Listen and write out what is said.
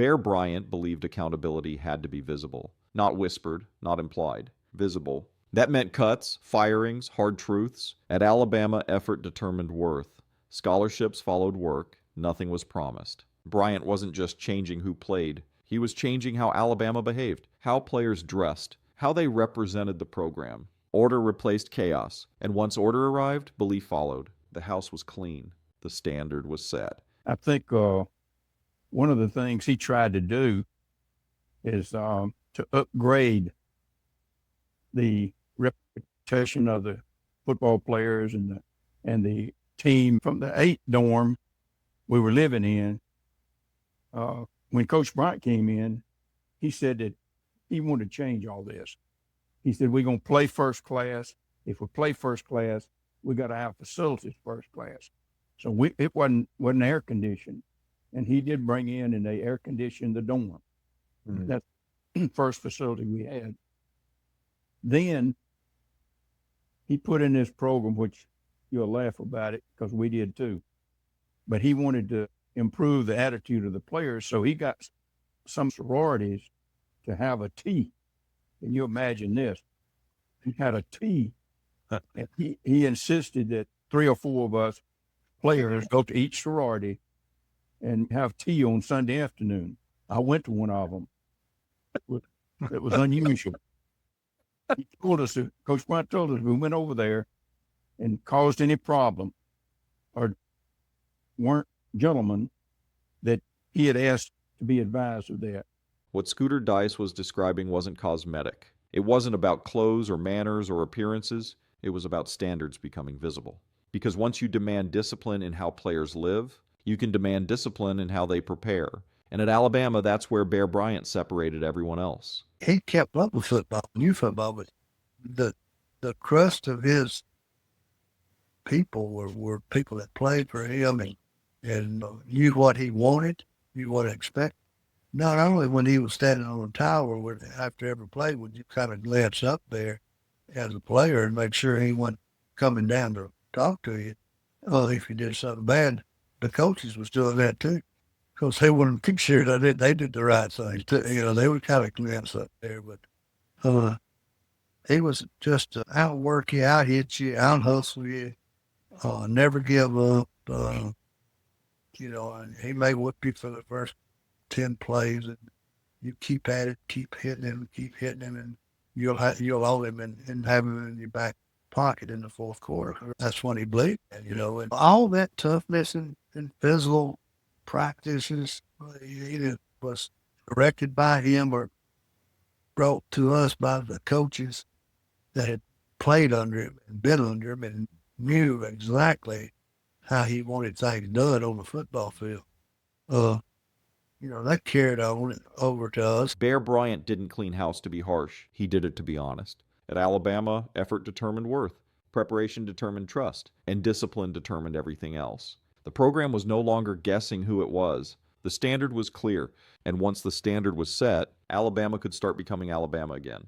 Bear Bryant believed accountability had to be visible. Not whispered, not implied. Visible. That meant cuts, firings, hard truths. At Alabama, effort determined worth. Scholarships followed work. Nothing was promised. Bryant wasn't just changing who played. He was changing how Alabama behaved, how players dressed, how they represented the program. Order replaced chaos, and once order arrived, belief followed. The house was clean. The standard was set. I think one of the things he tried to do is to upgrade the reputation of the football players and the team from the 8 dorm we were living in. When Coach Bryant came in, he said that he wanted to change all this. He said, we're going to play first class. If we play first class, we got to have facilities first class. So it wasn't air conditioned. And he did bring in and they air conditioned the dorm. Mm-hmm. That's the first facility we had. Then he put in this program, which you'll laugh about it because we did too. But he wanted to improve the attitude of the players. So he got some sororities to have a tea. Can you imagine this? He had a tea. And he insisted that 3 or 4 of us players go to each sorority and have tea on Sunday afternoon. I went to one of them. It was unusual. He told us, Coach Bryant told us, if we went over there and caused any problem or weren't gentlemen, that he had asked to be advised of that. What Scooter Dice was describing wasn't cosmetic. It wasn't about clothes or manners or appearances. It was about standards becoming visible. Because once you demand discipline in how players live, you can demand discipline in how they prepare. And at Alabama, that's where Bear Bryant separated everyone else. He kept up with football, new football, but the crust of his people were people that played for him and knew what he wanted, knew what to expect. Not only when he was standing on the tower after every play, would you kind of glance up there as a player and make sure he wasn't coming down to talk to you. Well, if you did something bad, the coaches was doing that too, because they wanted to make sure that they did the right thing too. They would kind of glance up there, but he was just outwork you, out hit you, out hustle you, never give up. And he may whip you for the first 10 plays, and you keep at it, keep hitting him, and you'll own him and have him in your back pocket in the fourth quarter. That's when he believed, and all that toughness and physical practices either was directed by him or brought to us by the coaches that had played under him and been under him and knew exactly how he wanted things done on the football field. That carried on over to us. Bear Bryant didn't clean house to be harsh. He did it to be honest. At Alabama, effort determined worth, preparation determined trust, and discipline determined everything else. The program was no longer guessing who it was. The standard was clear, and once the standard was set, Alabama could start becoming Alabama again.